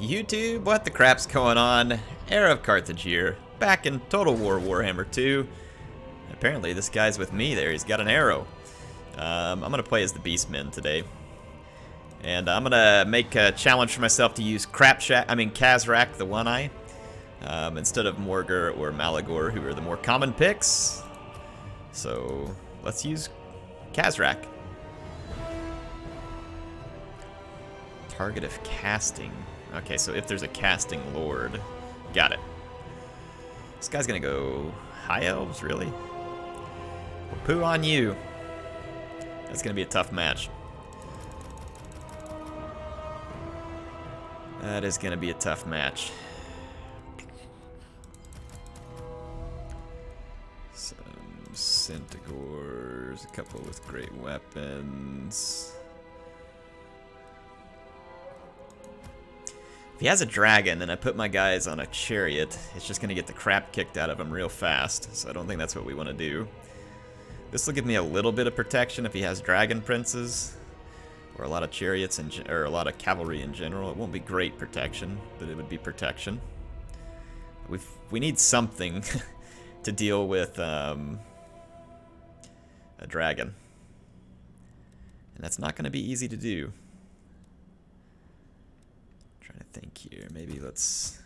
YouTube, what the crap's going on? HeirofCarthage here, back in Total War Warhammer 2. Apparently this guy's with me there, he's got an arrow. I'm gonna play as the Beastmen today. And I'm gonna make a challenge for myself to use Khazrak, the One-Eye, instead of Morghur or Malagor, who are the more common picks. So let's use Khazrak. Target of casting. Okay, so if there's a casting lord. Got it. This guy's gonna go high elves, really? Poo on you. That's gonna be a tough match. That is gonna be a tough match. Some Centaurs, a couple with great weapons. If he has a dragon and I put my guys on a chariot, it's just going to get the crap kicked out of him real fast, so I don't think that's what we want to do. This will give me a little bit of protection if he has dragon princes, or a lot of chariots, or a lot of cavalry in general. It won't be great protection, but it would be protection. We need something to deal with a dragon. And that's not going to be easy to do. Trying to think here. Maybe let's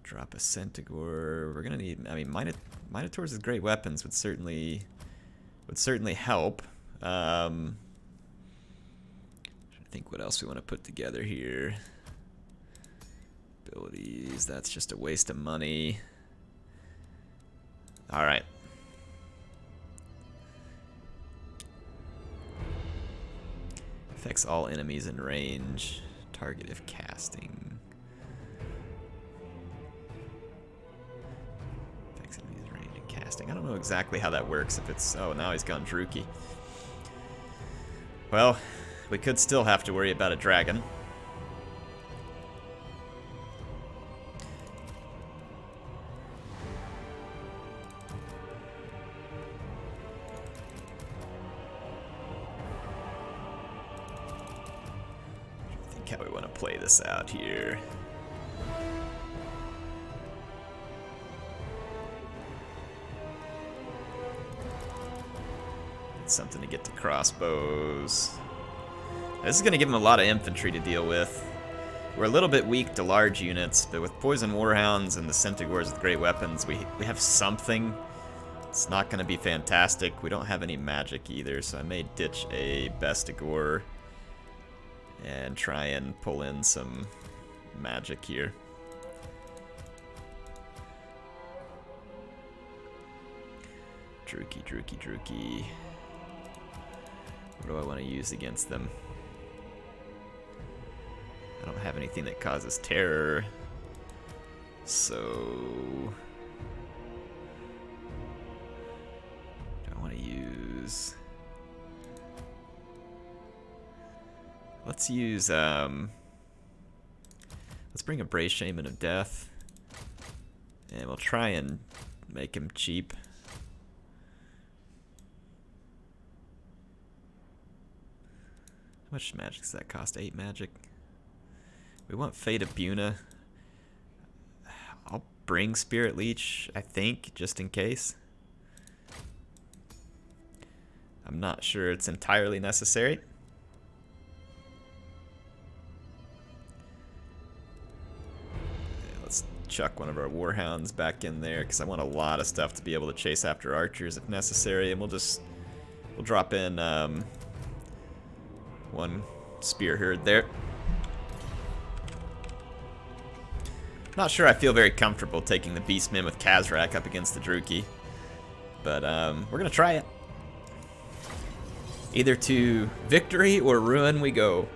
drop a Centaur. We're gonna need. I mean, Minotaurs with great weapons would certainly help. Trying to think what else we want to put together here. Abilities. That's just a waste of money. All right. Affects all enemies in range. Target of casting. Affects enemies range and casting. I don't know exactly how that works. If it's now he's gone Druki. Well, we could still have to worry about a dragon. How we want to play this out here. It's something to get to crossbows. This is going to give him a lot of infantry to deal with. We're a little bit weak to large units, but with poison warhounds and the Centaurs with great weapons, we have something. It's not going to be fantastic. We don't have any magic either, so I may ditch a Bestigor and try and pull in some magic here. Druki. What do I want to use against them? I don't have anything that causes terror. So do I want to use... Let's use, let's bring a Brave Shaman of Death, and we'll try and make him cheap. How much magic does that cost? 8 magic? We want Fate of Buna. I'll bring Spirit Leech, I think, just in case. I'm not sure it's entirely necessary. Chuck one of our warhounds back in there because I want a lot of stuff to be able to chase after archers if necessary, and we'll drop in one spear herd there. Not sure I feel very comfortable taking the Beastmen with Khazrak up against the Druki, but we're gonna try it. Either to victory or ruin we go.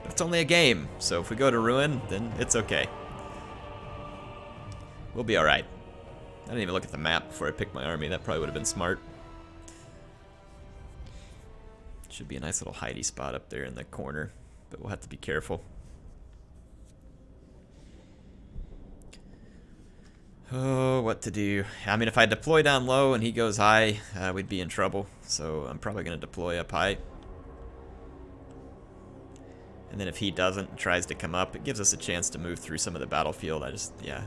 It's only a game, so if we go to ruin, then it's okay. We'll be alright. I didn't even look at the map before I picked my army. That probably would have been smart. Should be a nice little hidey spot up there in the corner, but we'll have to be careful. Oh, what to do? I mean, if I deploy down low and he goes high, we'd be in trouble. So I'm probably going to deploy up high. And then if he doesn't, tries to come up, it gives us a chance to move through some of the battlefield. I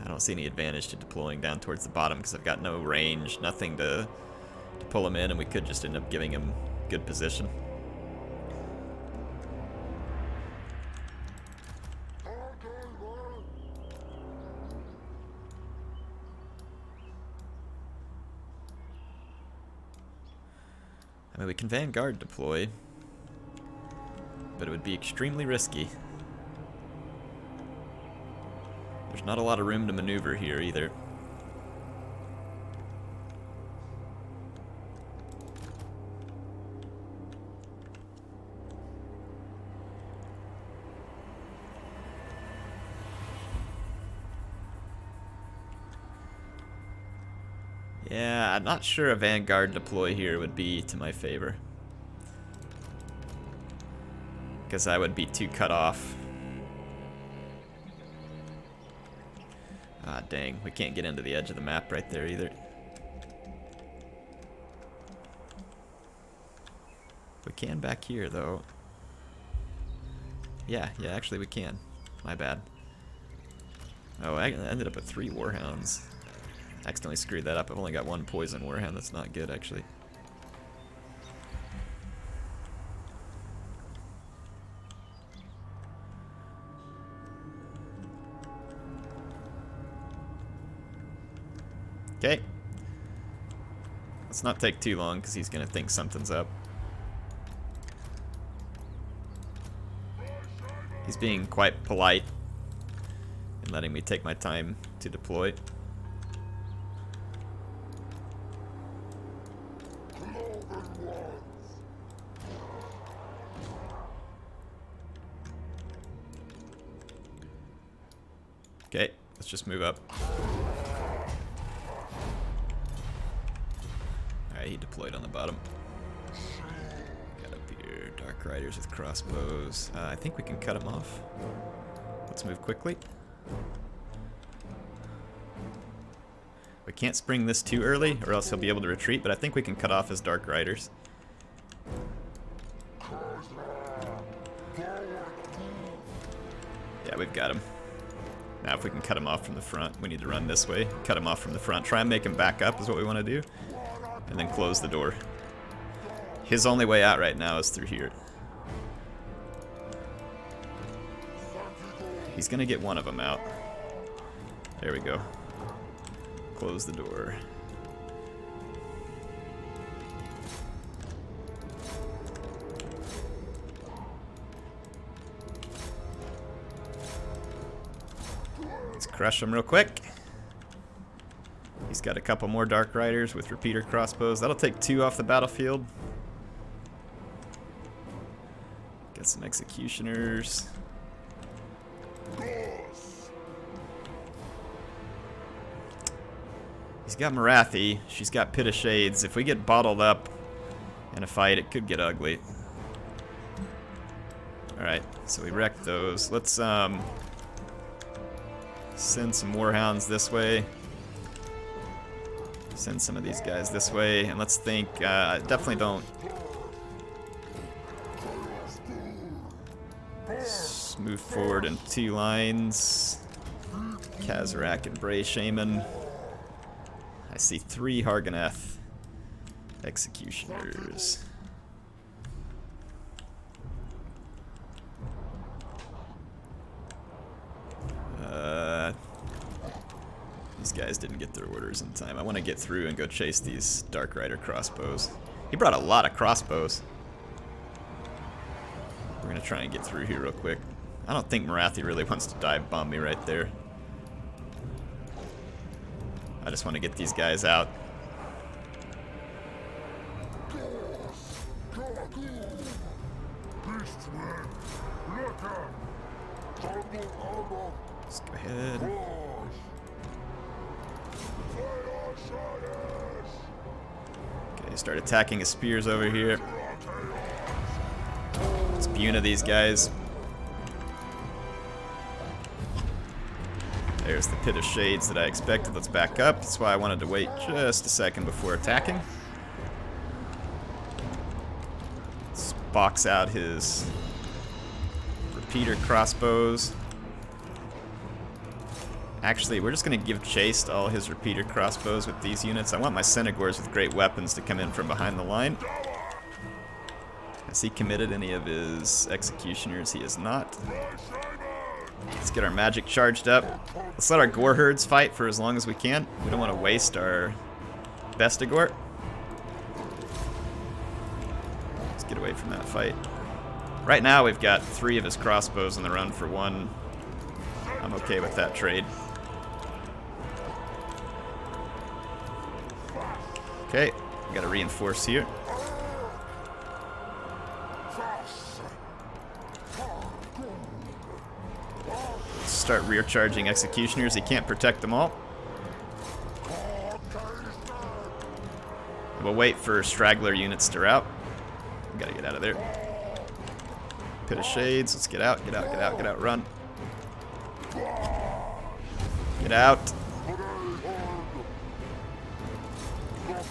don't see any advantage to deploying down towards the bottom because I've got no range, nothing to pull him in, and we could just end up giving him good position. I mean, we can Vanguard deploy, but it would be extremely risky. There's not a lot of room to maneuver here either. Yeah, I'm not sure a Vanguard deploy here would be to my favor, because I would be too cut off. Ah, dang. We can't get into the edge of the map right there either. We can back here, though. Yeah, actually we can. My bad. Oh, I ended up with 3 Warhounds. Accidentally screwed that up. I've only got 1 poison Warhound. That's not good, actually. Okay. Let's not take too long, because he's going to think something's up. He's being quite polite and letting me take my time to deploy. Okay, let's just move up. Alright, he deployed on the bottom. Got up here, Dark Riders with crossbows. I think we can cut him off. Let's move quickly. We can't spring this too early, or else he'll be able to retreat, but I think we can cut off his Dark Riders. Yeah, we've got him. Now if we can cut him off from the front, we need to run this way. Cut him off from the front. Try and make him back up is what we want to do. And then close the door. His only way out right now is through here. He's going to get one of them out. There we go. Close the door. Let's crush him real quick. He's got a couple more Dark Riders with repeater crossbows. That'll take 2 off the battlefield. Got some executioners. He's got Marathi. She's got Pit of Shades. If we get bottled up in a fight, it could get ugly. Alright, so we wrecked those. Let's send some Warhounds this way. Send some of these guys this way. And let's think, definitely don't move forward in 2 lines. Khazrak and Bray Shaman. I see 3 Harganeth executioners. These guys didn't get their orders in time. I want to get through and go chase these Dark Rider crossbows. He brought a lot of crossbows. We're going to try and get through here real quick. I don't think Marathi really wants to dive bomb me right there. I just want to get these guys out. Let's go ahead. Okay, start attacking his spears over here. Let's Buna these guys. There's the Pit of Shades that I expected. Let's back up. That's why I wanted to wait just a second before attacking. Let's box out his repeater crossbows. Actually, we're just going to give chase to all his repeater crossbows with these units. I want my Centaurs with great weapons to come in from behind the line. Has he committed any of his executioners? He is not. Let's get our magic charged up. Let's let our gore herds fight for as long as we can. We don't want to waste our Bestigor. Let's get away from that fight. Right now we've got 3 of his crossbows on the run for 1. I'm okay with that trade. Okay, we gotta reinforce here. Let's start rear charging executioners. He can't protect them all. We'll wait for straggler units to rout. We gotta get out of there. Pit of Shades, let's get out, get out, get out, get out, run. Get out.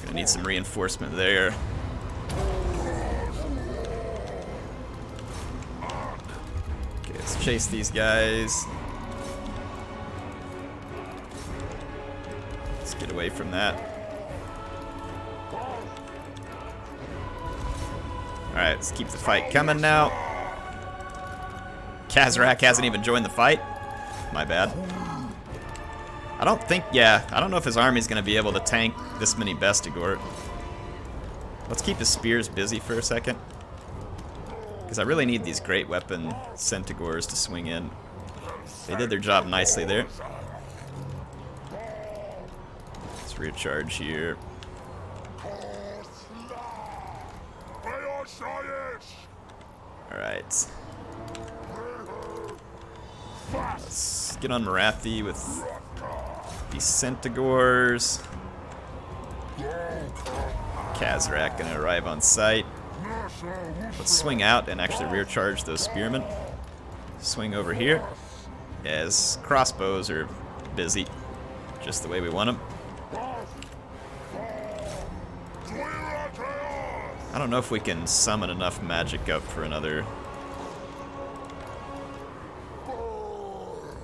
Gonna need some reinforcement there. Okay, let's chase these guys. Let's get away from that. Alright, let's keep the fight coming now. Khazrak hasn't even joined the fight. My bad. I don't know if his army's going to be able to tank this many Bestigor. Let's keep his spears busy for a second. Because I really need these great weapon Centaurs to swing in. They did their job nicely there. Let's recharge here. Alright. Let's get on Marathi with these Centaurs. Khazrak gonna arrive on site. Let's swing out and actually rear charge those spearmen. Swing over here as crossbows are busy, just the way we want them. I don't know if we can summon enough magic up for another.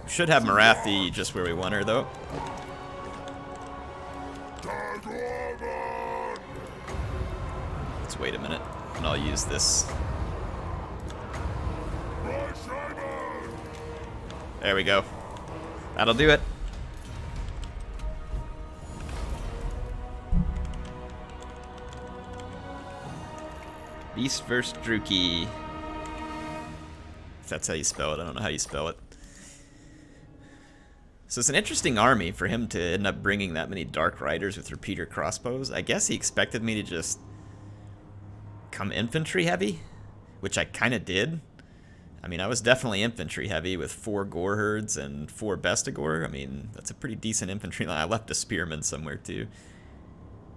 Should have Marathi just where we want her, though. Let's wait a minute, and I'll use this. There we go. That'll do it. Beast vs. Druki. If that's how you spell it, I don't know how you spell it. So it's an interesting army for him to end up bringing that many Dark Riders with repeater crossbows. I guess he expected me to just come infantry heavy, which I kind of did. I mean, I was definitely infantry heavy with 4 gore herds and 4 Bestigor. I mean, that's a pretty decent infantry line. I left a spearman somewhere too.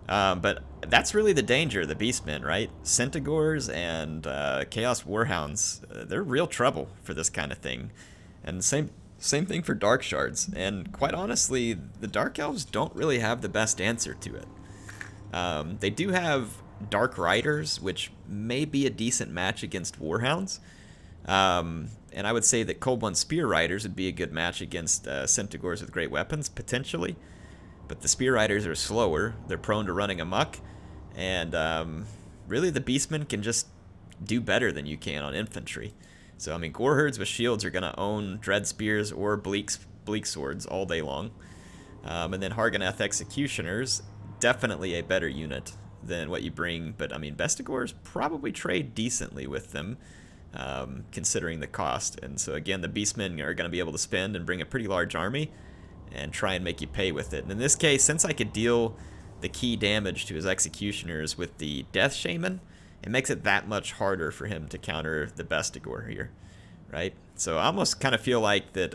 But that's really the danger of the Beastmen, right? Centaurs and Chaos Warhounds, they're real trouble for this kind of thing. And same thing for Dark Shards. And quite honestly, the Dark Elves don't really have the best answer to it. They do have Dark Riders, which may be a decent match against Warhounds. And I would say that Cold One Spear Riders would be a good match against Centaurs with great weapons, potentially. But the Spear Riders are slower, they're prone to running amok, and really the Beastmen can just do better than you can on infantry. So, I mean, Gore Herds with shields are going to own Dread Spears or Bleak Swords all day long. And then Harganeth Executioners, definitely a better unit than what you bring, but I mean, Bestigors probably trade decently with them, considering the cost. And so again, the Beastmen are going to be able to spend and bring a pretty large army and try and make you pay with it. And in this case, since I could deal the key damage to his executioners with the Death Shaman, it makes it that much harder for him to counter the Bestigor here, right? So I almost kind of feel like that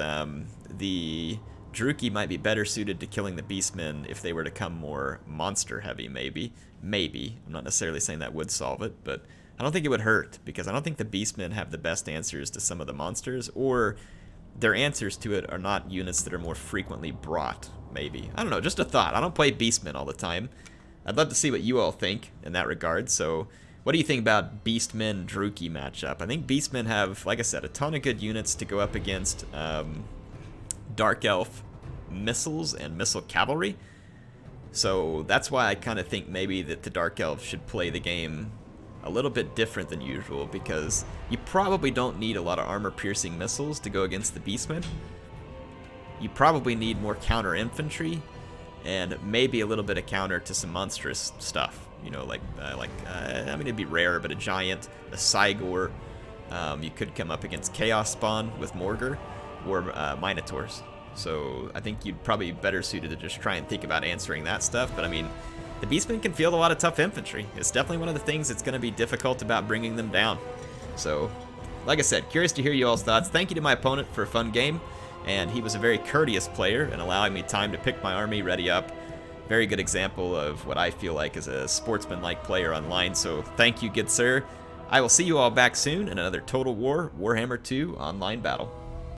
the Druki might be better suited to killing the Beastmen if they were to come more monster heavy, maybe. Maybe. I'm not necessarily saying that would solve it, but I don't think it would hurt, because I don't think the Beastmen have the best answers to some of the monsters, or their answers to it are not units that are more frequently brought, maybe. I don't know, just a thought. I don't play Beastmen all the time. I'd love to see what you all think in that regard, so What do you think about Beastmen Druchii matchup? I think Beastmen have, like I said, a ton of good units to go up against Dark Elf missiles and missile cavalry. So that's why I kind of think maybe that the Dark Elf should play the game a little bit different than usual, because you probably don't need a lot of armor-piercing missiles to go against the Beastmen. You probably need more counter infantry, and maybe a little bit of counter to some monstrous stuff. You know, I mean, it'd be rare, but a giant, a Cygor. You could come up against Chaos Spawn with Morghur, or Minotaurs. So I think you'd probably be better suited to just try and think about answering that stuff. But I mean, the Beastmen can field a lot of tough infantry. It's definitely one of the things that's going to be difficult about bringing them down. So, like I said, curious to hear you all's thoughts. Thank you to my opponent for a fun game, and he was a very courteous player in allowing me time to pick my army ready up. Very good example of what I feel like is a sportsman-like player online, so thank you, good sir. I will see you all back soon in another Total War Warhammer 2 online battle.